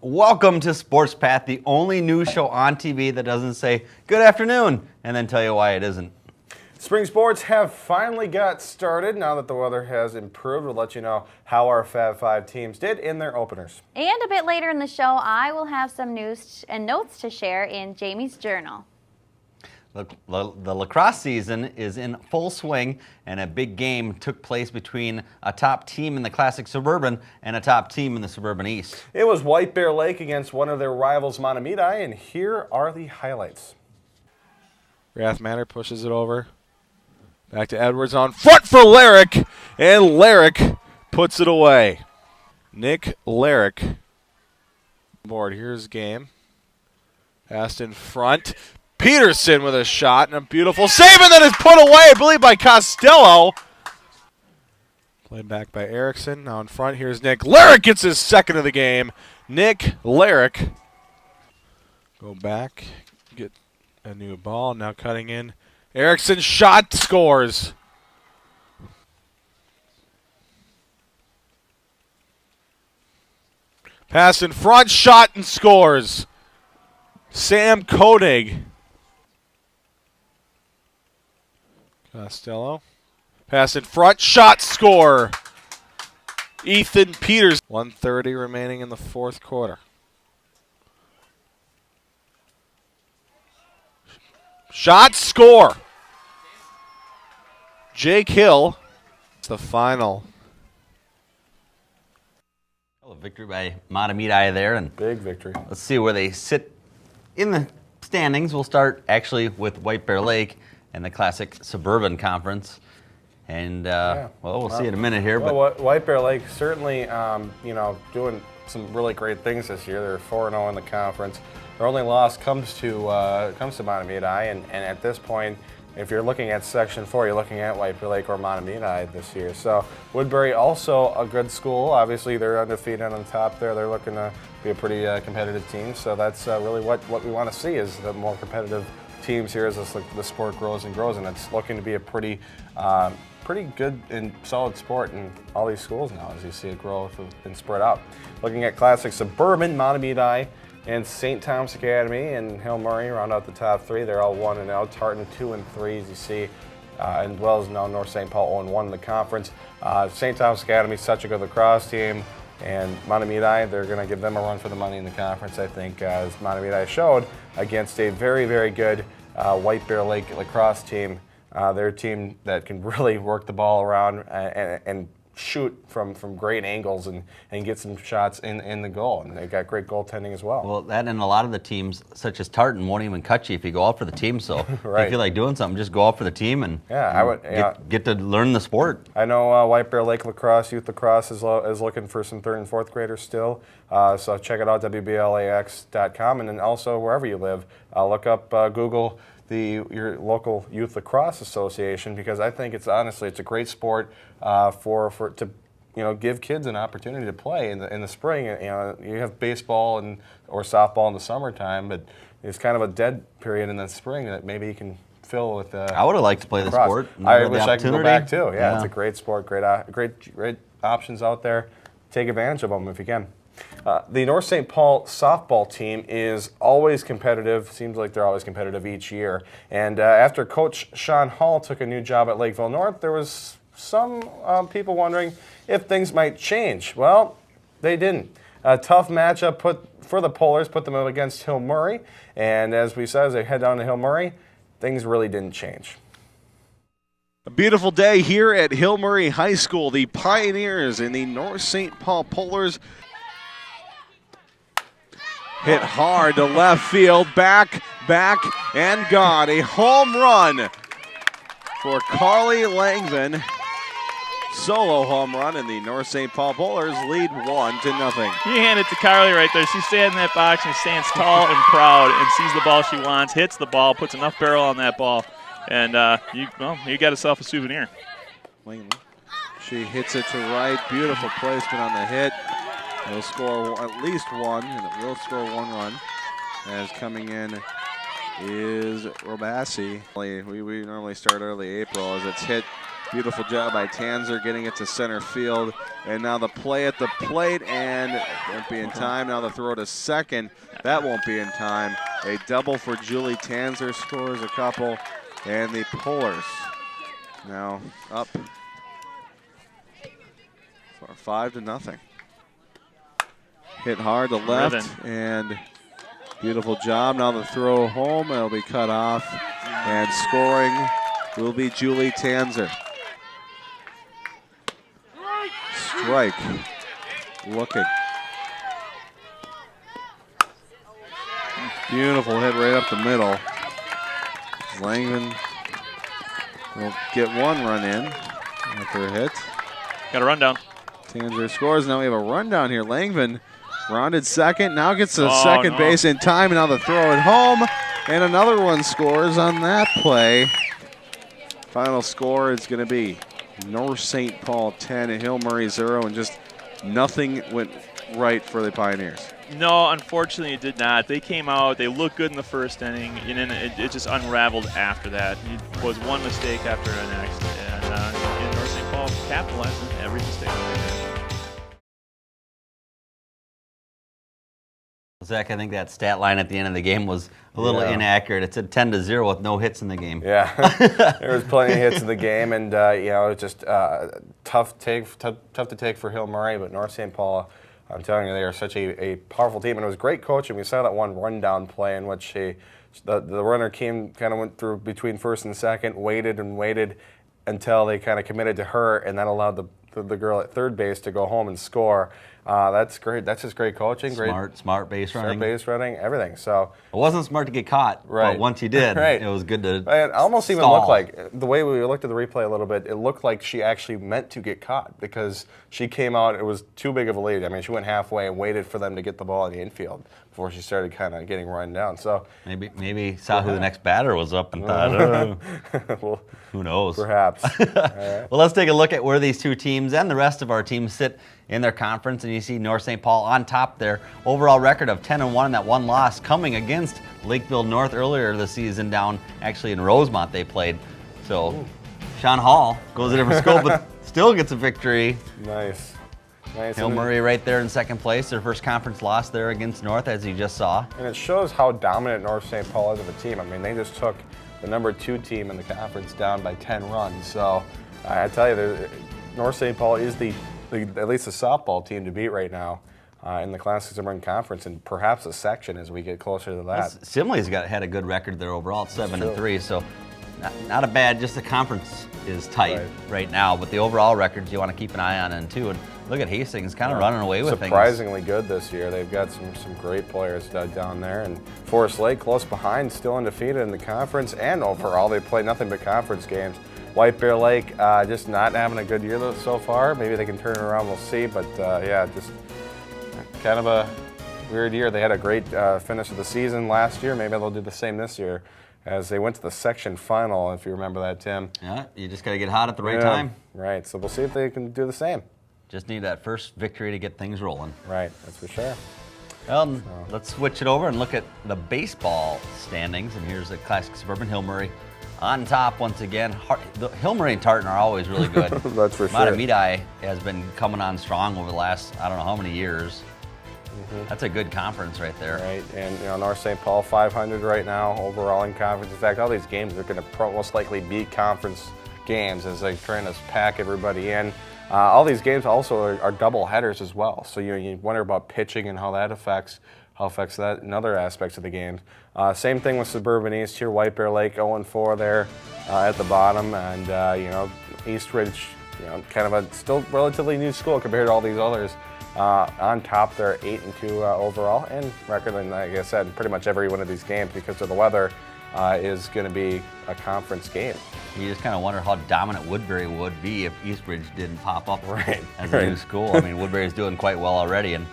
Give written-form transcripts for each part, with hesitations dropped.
Welcome to Sports Path, the only news show on TV that doesn't say good afternoon and then tell you why it isn't. Spring sports have finally got started. Now that the weather has improved, we'll let you know how our Fab 5 teams did in their openers. And a bit later in the show, I will have some news and notes to share in Jamie's journal. The lacrosse season is in full swing, and a big game took place between a top team in the Classic Suburban and a top team in the Suburban East. It was White Bear Lake against one of their rivals, Mahtomedi, and here are the highlights. Rathmatter pushes it over. Back to Edwards on front for Larrick, and Larrick puts it away. Nick Larrick. Board, here's game. Passed in front. Peterson with a shot and a beautiful save, and then it's put away, I believe, by Costello. Played back by Erickson. Now in front, here's Nick. Larrick gets his second of the game. Nick Larrick. Go back, get a new ball. Now cutting in. Erickson shot, scores. Pass in front, shot, and scores. Sam Koenig. Costello. Pass in front, shot, score. Ethan Peters. 1:30 remaining in the fourth quarter. Shot, score. Jake Hill. It's the final. A victory by Mahtomedi there, and Big victory. let's see where they sit in the standings. We'll start actually with White Bear Lake and the Classic Suburban Conference. And, well, we'll see in a minute here. Well, White Bear Lake certainly, doing some really great things this year. They're 4-0 in the conference. Their only loss comes to Mahtomedi, and at this point, if you're looking at Section 4, you're looking at White Bear Lake or Mahtomedi this year. So Woodbury also a good school. Obviously, they're undefeated on the top there. They're looking to be a pretty competitive team. So that's really what we want to see is the more competitive teams here as the sport grows and grows, and it's looking to be a pretty good and solid sport in all these schools now as you see it grow and spread out. Looking at Classic Suburban, Mahtomedi and St. Thomas Academy and Hill Murray round out the top three. They're all 1-0. Tartan 2-3 as you see, as well as now North St. Paul 0-1 in the conference. St. Thomas Academy is such a good lacrosse team, and Mahtomedi, they're going to give them a run for the money in the conference, I think, as Mahtomedi showed against a very, very good White Bear Lake lacrosse team. They're a team that can really work the ball around and shoot from great angles and get some shots in the goal. And they've got great goaltending as well. Well, that and a lot of the teams, such as Tartan, won't even cut you if you go out for the team. So Right. if you feel like doing something, just go out for the team and I would get to learn the sport. I know White Bear Lake Lacrosse, Youth Lacrosse is looking for some 3rd and 4th graders still. So check it out, WBLAX.com, and then also wherever you live, look up, Google your local Youth Lacrosse Association, because I think it's a great sport to give kids an opportunity to play in the spring. You have baseball or softball in the summertime, but it's kind of a dead period in the spring that maybe you can fill with. I would have liked to play the sport. I wish I could go back too. Yeah, it's a great sport, great options out there. Take advantage of them if you can. The North St. Paul softball team is always competitive. Seems like they're always competitive each year. And after Coach Sean Hall took a new job at Lakeville North, there was some people wondering if things might change. Well, they didn't. A tough matchup for the Polars put them up against Hill Murray. And as we said, as they head down to Hill Murray, things really didn't change. A beautiful day here at Hill Murray High School. The Pioneers and the North St. Paul Polars hit hard to left field, back, and gone. A home run for Carly Langvin. Solo home run, and the North St. Paul Polars lead 1-0. You hand it to Carly right there. She's standing in that box and stands tall and proud and sees the ball she wants, hits the ball, puts enough barrel on that ball, and you got yourself a souvenir. She hits it to right. Beautiful placement on the hit. It'll score at least one, and it will score 1 run. As coming in is Robassi. We normally start early April as it's hit Beautiful job by Tanzer getting it to center field. And now the play at the plate, and it won't be in time. Now the throw to second. That won't be in time. A double for Julie Tanzer, scores a couple. And the Pullers now up for 5-0. Hit hard to left, and beautiful job. Now the throw home, it'll be cut off, and scoring will be Julie Tanzer. Strike, looking. Beautiful hit right up the middle. Langman will get one run in after a hit. Got a rundown. Tanzer scores. Now we have a rundown here. Langman rounded second. Now gets to second base in time. And now the throw at home. And another one scores on that play. Final score is going to be North St. Paul 10 and Hill Murray 0. And just nothing went right for the Pioneers. No, unfortunately it did not. They came out, they looked good in the first inning, and then it just unraveled after that. It was one mistake after the next, and North St. Paul capitalized on every mistake that they made. Zach, I think that stat line at the end of the game was a little inaccurate. It said 10-0 with no hits in the game. Yeah, there was plenty of hits in the game, and you know, it was just tough to take for Hill Murray, but North St. Paul, I'm telling you, they are such a powerful team, and it was great coaching. We saw that one rundown play in which the runner kind of went through between first and second, waited and waited until they kind of committed to her, and that allowed the girl at third base to go home and score. That's great. That's just great coaching. Smart base running. Smart base running, everything. So it wasn't smart to get caught, but once you did, it was good to It almost stall. even looked like, the way we looked at the replay a little bit, it looked like she actually meant to get caught because she came out, it was too big of a lead. I mean, she went halfway and waited for them to get the ball in the infield before she started kind of getting run down. So maybe saw who the next batter was up and thought, oh, well, who knows? perhaps. Well, let's take a look at where these two teams and the rest of our teams sit in their conference, and you see North St. Paul on top there. Overall record of 10-1, that one loss coming against Lakeville North earlier this season down actually in Rosemont they played. So Sean Hall goes a different school, but still gets a victory. Nice. Hill Murray right there in second place, their first conference loss there against North, as you just saw. And it shows how dominant North St. Paul is of a team. I mean, they just took the #2 team in the conference down by 10 runs. So I tell you, North St. Paul is at least the softball team to beat right now in the Classic Suburban Conference, and perhaps a section as we get closer to that. Simley's had a good record there overall, 7-3, so not a bad. Just the conference is tight right now, but the overall records you want to keep an eye on too. And look at Hastings kind of running away with things. Surprisingly good this year. They've got some great players down there, and Forest Lake close behind, still undefeated in the conference, and overall they play nothing but conference games. White Bear Lake just not having a good year so far. Maybe they can turn it around, we'll see. But yeah, just kind of a weird year. They had a great finish of the season last year. Maybe they'll do the same this year as they went to the section final, if you remember that, Tim. Yeah, you just got to get hot at the right time. Right, so we'll see if they can do the same. Just need that first victory to get things rolling. Right, that's for sure. Well, let's switch it over and look at the baseball standings. And here's the Classic Suburban Hill Murray on top once again. The Hill Murray and Tartan are always really good. That's for sure. Mahtomedi has been coming on strong over the last, I don't know how many years. That's a good conference right there. Right, and you know, North St. Paul 500 right now overall in conference. In fact, all these games are going to most likely be conference games as they're trying to pack everybody in. All these games also are double headers as well. So you wonder about pitching and how that affects that and other aspects of the game. Same thing with Suburban East here. White Bear Lake 0-4 there at the bottom, and you know, East Ridge, you know, kind of a still relatively new school compared to all these others. On top, they're 8-2 overall, and record, and like I said, pretty much every one of these games because of the weather is going to be a conference game. You just kind of wonder how dominant Woodbury would be if Eastridge didn't pop up as a new school. I mean, Woodbury's doing quite well already, and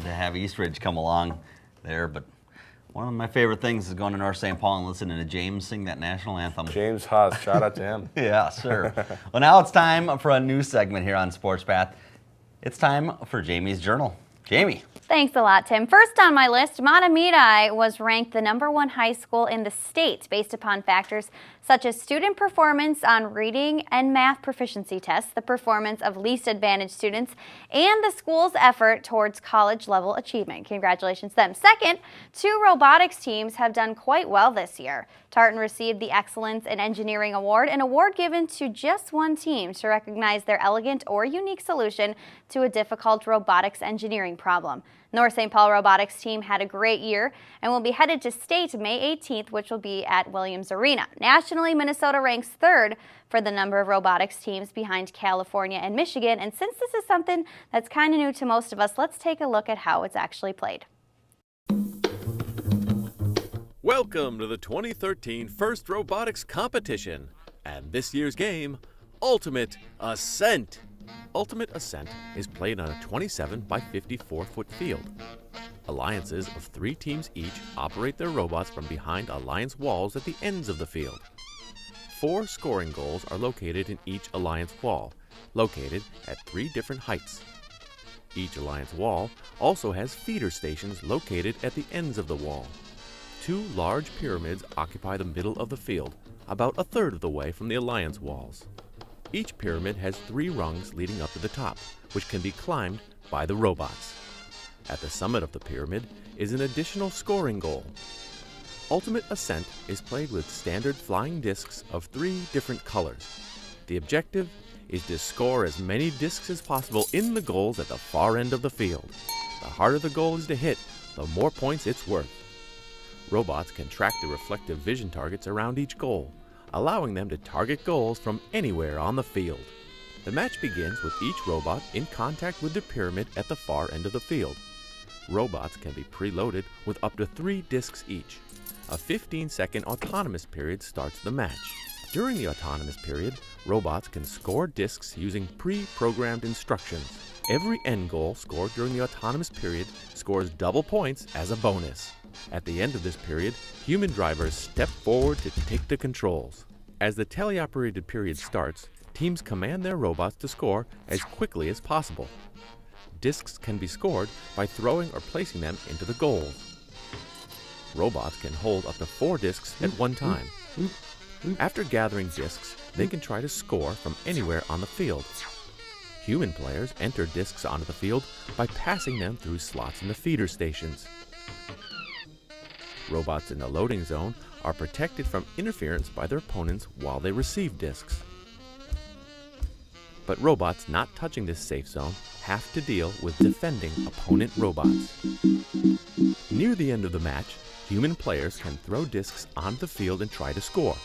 to have Eastridge come along there. But one of my favorite things is going to North St. Paul and listening to James sing that national anthem. James Haas, shout out to him. Yeah, sure. Well, now it's time for a new segment here on Sports Path. It's time for Jamie's Journal. Jamie. Thanks a lot, Tim. First on my list, Mahtomedi was ranked the #1 high school in the state based upon factors such as student performance on reading and math proficiency tests, the performance of least advantaged students, and the school's effort towards college-level achievement. Congratulations to them. Second, 2 robotics teams have done quite well this year. Tartan received the Excellence in Engineering Award, an award given to just one team to recognize their elegant or unique solution to a difficult robotics engineering problem. North St. Paul Robotics team had a great year and will be headed to state May 18th, which will be at Williams Arena. Nationally, Minnesota ranks 3rd for the number of robotics teams behind California and Michigan. And since this is something that's kind of new to most of us, let's take a look at how it's actually played. Welcome to the 2013 First Robotics Competition and this year's game, Ultimate Ascent. Ultimate Ascent is played on a 27 by 54-foot field. Alliances of 3 teams each operate their robots from behind alliance walls at the ends of the field. 4 scoring goals are located in each alliance wall, located at 3 different heights. Each alliance wall also has feeder stations located at the ends of the wall. 2 large pyramids occupy the middle of the field, about a third of the way from the alliance walls. Each pyramid has 3 rungs leading up to the top, which can be climbed by the robots. At the summit of the pyramid is an additional scoring goal. Ultimate Ascent is played with standard flying discs of 3 different colors. The objective is to score as many discs as possible in the goals at the far end of the field. The harder the goal is to hit, the more points it's worth. Robots can track the reflective vision targets around each goal, allowing them to target goals from anywhere on the field. The match begins with each robot in contact with the pyramid at the far end of the field. Robots can be preloaded with up to 3 discs each. A 15-second autonomous period starts the match. During the autonomous period, robots can score discs using pre-programmed instructions. Every end goal scored during the autonomous period scores double points as a bonus. At the end of this period, human drivers step forward to take the controls. As the teleoperated period starts, teams command their robots to score as quickly as possible. Discs can be scored by throwing or placing them into the goals. Robots can hold up to 4 discs at one time. After gathering discs, they can try to score from anywhere on the field. Human players enter discs onto the field by passing them through slots in the feeder stations. Robots in the loading zone are protected from interference by their opponents while they receive discs. But robots not touching this safe zone have to deal with defending opponent robots. Near the end of the match, human players can throw discs onto the field and try to score.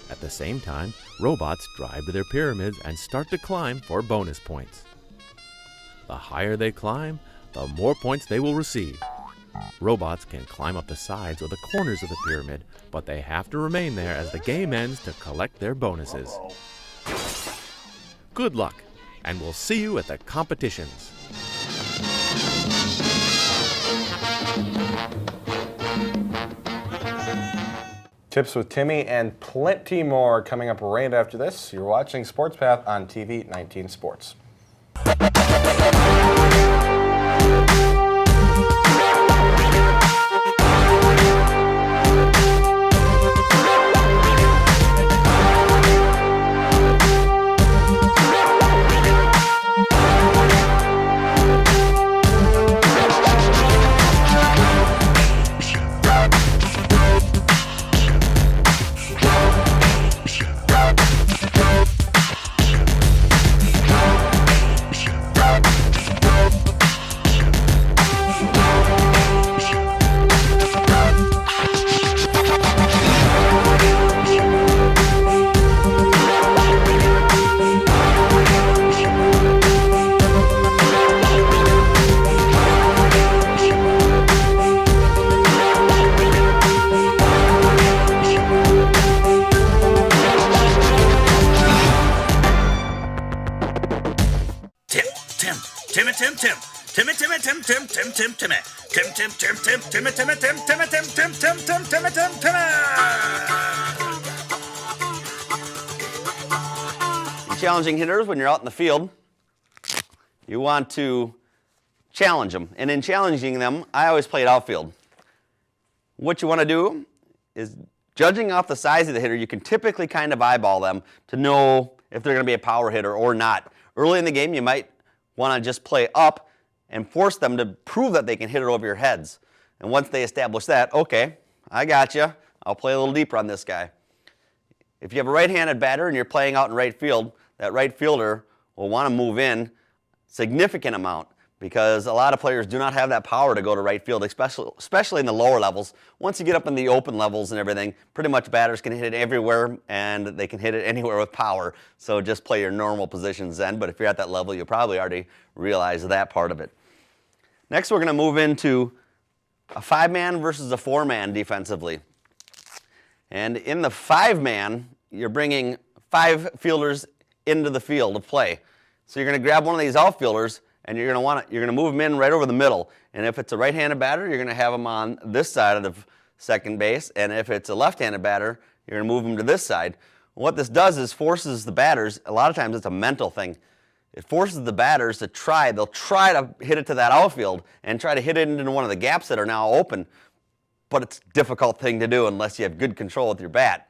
At the same time, robots drive to their pyramids and start to climb for bonus points. The higher they climb, the more points they will receive. Robots can climb up the sides or the corners of the pyramid, but they have to remain there as the game ends to collect their bonuses. Good luck, and we'll see you at the competitions. Tips with Timmy and plenty more coming up right after this. You're watching Sports Path on TV 19 Sports. Challenging hitters when you're out in the field. You want to challenge them. And in challenging them, I always played outfield. What you want to do is, judging off the size of the hitter, you can typically kind of eyeball them to know if they're going to be a power hitter or not. Early in the game, you might want to just play up and force them to prove that they can hit it over your heads. And once they establish that, okay, I got you. I'll play a little deeper on this guy. If you have a right-handed batter and you're playing out in right field, that right fielder will want to move in significant amount, because a lot of players do not have that power to go to right field, especially in the lower levels. Once you get up in the open levels and everything, pretty much batters can hit it everywhere, and they can hit it anywhere with power. So just play your normal positions then. But if you're at that level, you'll probably already realize that part of it. Next, we're going to move into a 5-man versus a 4-man defensively. And in the 5-man, you're bringing 5 fielders into the field of play. So you're going to grab one of these outfielders, and you're going to move them in right over the middle. And if it's a right-handed batter, you're going to have them on this side of the second base. And if it's a left-handed batter, you're going to move them to this side. What this does is forces the batters, a lot of times it's a mental thing. It forces the batters to they'll try to hit it to that outfield and try to hit it into one of the gaps that are now open. But it's a difficult thing to do unless you have good control with your bat.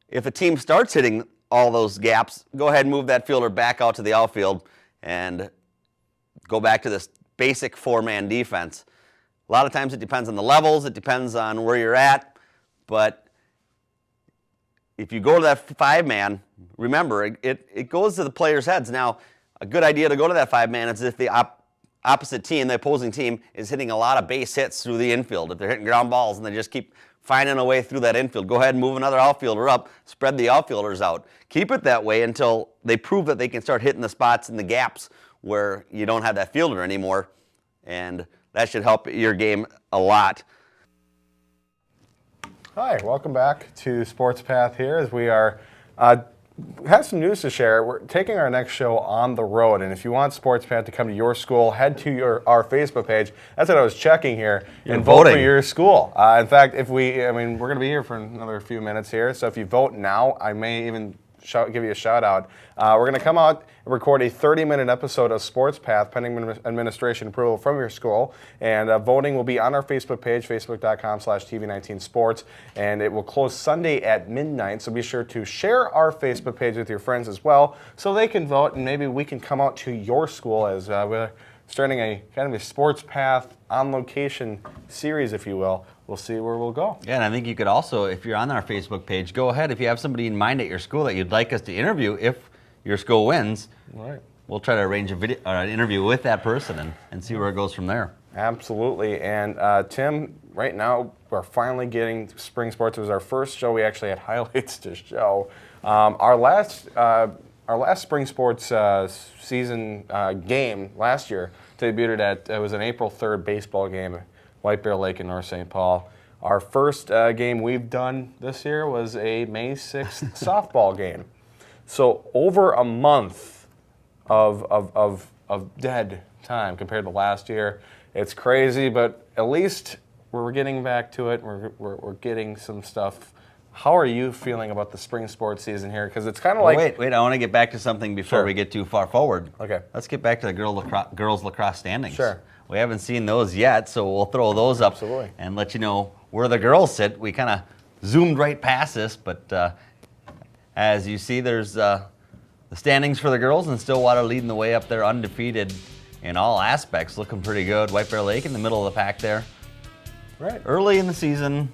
If a team starts hitting all those gaps, go ahead and move that fielder back out to the outfield and go back to this basic 4-man defense. A lot of times it depends on the levels, it depends on where you're at, but if you go to that 5-man, remember, it goes to the players' heads. Now, a good idea to go to that 5-man is if the opposite team, the opposing team, is hitting a lot of base hits through the infield. If they're hitting ground balls and they just keep finding a way through that infield, go ahead and move another outfielder up, spread the outfielders out. Keep it that way until they prove that they can start hitting the spots in the gaps where you don't have that fielder anymore, and that should help your game a lot. Hi, welcome back to Sports Path here as we are have some news to share. We're taking our next show on the road, and if you want Sports Path to come to your school, head to our Facebook page. That's what I was checking here. And vote for your school. In fact, we're going to be here for another few minutes here, so if you vote now, I may even give you a shout out. We're going to come out and record a 30-minute episode of Sports Path pending administration approval from your school, and voting will be on our Facebook page, facebook.com/TV19sports, and it will close Sunday at midnight, so be sure to share our Facebook page with your friends as well so they can vote, and maybe we can come out to your school as we're starting a kind of a Sports Path on location series, if you will. We'll see where we'll go. Yeah, and I think you could also, if you're on our Facebook page, go ahead. If you have somebody in mind at your school that you'd like us to interview, if your school wins, right, we'll try to arrange an interview with that person and see where it goes from there. Absolutely. And Tim, right now we're finally getting spring sports. It was our first show. We actually had highlights to show. Our last spring sports season game last year debuted at, it was an April 3rd baseball game, White Bear Lake in North St. Paul. Our first game we've done this year was a May 6th softball game. So over a month of dead time compared to last year. It's crazy, but at least we're getting back to it. We're getting some stuff. How are you feeling about the spring sports season here? Because it's kind of like... Wait, I want to get back to something before we get too far forward. Okay. Let's get back to the girls lacrosse standings. Sure. We haven't seen those yet, so we'll throw those up and let you know where the girls sit. We kind of zoomed right past this, but as you see, there's the standings for the girls, and Stillwater leading the way up there, undefeated in all aspects, looking pretty good. White Bear Lake in the middle of the pack there. Right. Early in the season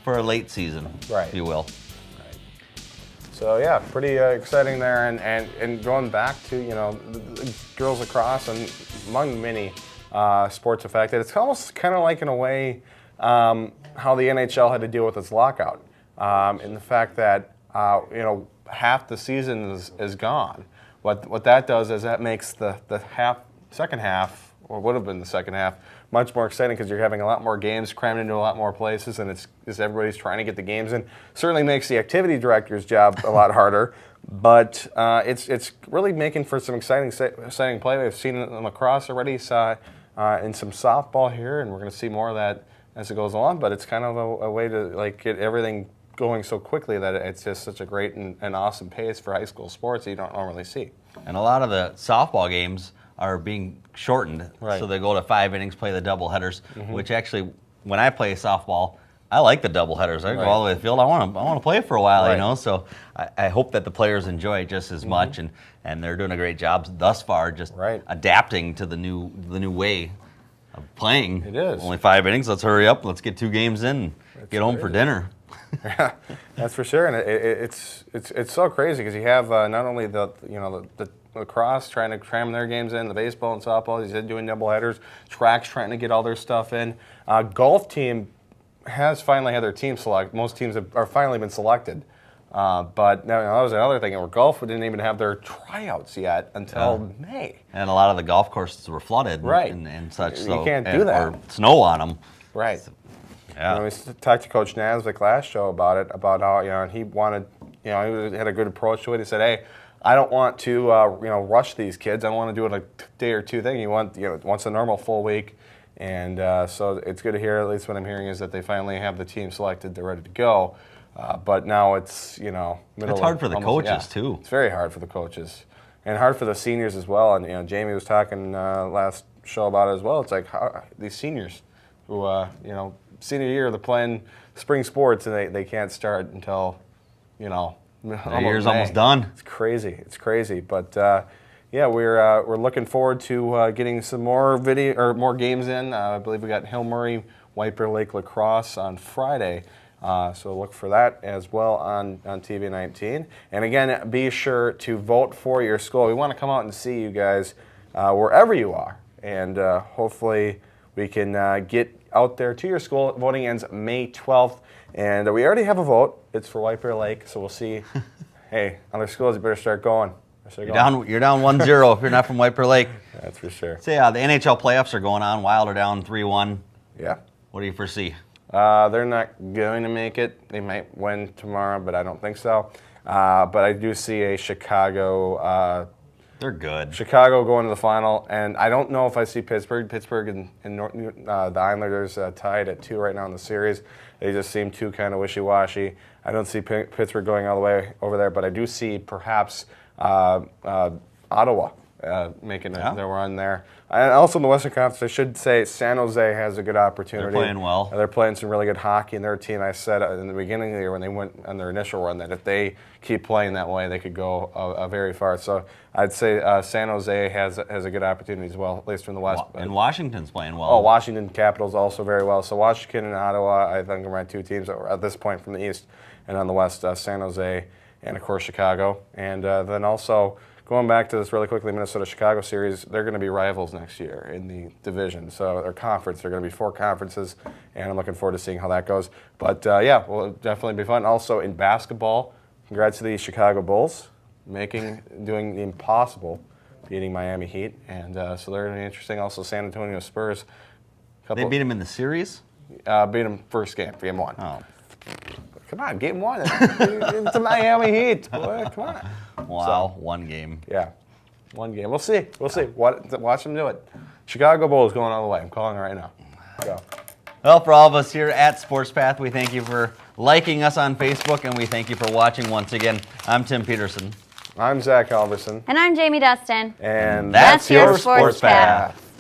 for a late season, if you will. Right. So yeah, pretty exciting there, and going back to the girls lacrosse and among many sports affected, it's almost kind of like in a way how the NHL had to deal with its lockout, in the fact that half the season is gone. What that does is that makes the second half, or would have been the second half, much more exciting because you're having a lot more games crammed into a lot more places, and it's everybody's trying to get the games in. Certainly makes the activity director's job a lot harder, but it's really making for some exciting play. We've seen it in lacrosse already, saw in some softball here, and we're going to see more of that as it goes along. But it's kind of a way to get everything going so quickly that it's just such a great and awesome pace for high school sports that you don't normally see. And a lot of the softball games are being shortened. Right. So they go to 5 innings, play the doubleheaders, which actually, when I play softball, I like the doubleheaders. I go all the way to the field. I want to play for a while, Right. you know. So I hope that the players enjoy it just as much, and they're doing a great job thus far, just adapting to the new way of playing. It is only 5 innings. Let's hurry up. Let's get 2 games in. And get home for dinner. Yeah, that's for sure, and it's so crazy because you have not only the lacrosse trying to cram their games in, the baseball and softball, he's doing doubleheaders, tracks trying to get all their stuff in. Golf team has finally had their team select. Most teams are finally been selected, but now that was another thing. Where golf didn't even have their tryouts yet until May, and a lot of the golf courses were flooded, right, and such. You so, can't do that, or snow on them, right. So, yeah. We talked to Coach Nasvik last show about it, about how he wanted, he had a good approach to it. He said, "Hey, I don't want to rush these kids. I want to do it a day or two thing. He wants a normal full week." And so it's good to hear. At least what I'm hearing is that they finally have the team selected. They're ready to go. But now it's middle. It's hard for the coaches too. It's very hard for the coaches, and hard for the seniors as well. And Jamie was talking last show about it as well. It's like these seniors who senior year they're playing spring sports and they can't start until the year's almost done. It's crazy. But we're looking forward to getting some more games in. I believe we got Hill Murray, White Bear Lake Lacrosse on Friday. So look for that as well on TV 19. And again, be sure to vote for your school. We want to come out and see you guys wherever you are, and hopefully we can get out there to your school. Voting ends May 12th, and we already have a vote. It's for White Bear Lake, so we'll see. Hey, other schools, you better start going. You're down 1-0 if you're not from White Bear Lake. That's for sure. So the NHL playoffs are going on. Wild are down 3-1. Yeah. What do you foresee? They're not going to make it. They might win tomorrow, but I don't think so. But I do see a Chicago. They're good. Chicago going to the final, and I don't know if I see Pittsburgh. Pittsburgh and the Islanders tied at 2 right now in the series. They just seem too kind of wishy-washy. I don't see Pittsburgh going all the way over there, but I do see perhaps Ottawa making their run there. And also in the Western Conference, I should say San Jose has a good opportunity. They're playing well. They're playing some really good hockey, and their team, I said in the beginning of the year when they went on their initial run, that if they keep playing that way, they could go very far. So I'd say San Jose has a good opportunity as well, at least from the West. And Washington's playing well. Oh, Washington Capitals also very well. So Washington and Ottawa, I think, are my 2 teams at this point from the East. And on the West, San Jose and, of course, Chicago. And then also, going back to this really quickly, Minnesota-Chicago series, they're going to be rivals next year in the division. So their conference, they're going to be 4 conferences, and I'm looking forward to seeing how that goes. But, will definitely be fun. Also, in basketball, congrats to the Chicago Bulls, doing the impossible, beating Miami Heat. And so they're going to be interesting. Also, San Antonio Spurs. They beat them in the series? Beat them first game 1. Oh. Come on, game 1. It's a Miami Heat. Boy, come on. Wow, 1 game. Yeah, 1 game. We'll see. Watch them do it. Chicago Bulls going all the way. I'm calling it right now. Go. Well, for all of us here at Sports Path, we thank you for liking us on Facebook, and we thank you for watching once again. I'm Tim Peterson. I'm Zach Halverson. And I'm Jamie Dustin. And that's your Sports Path.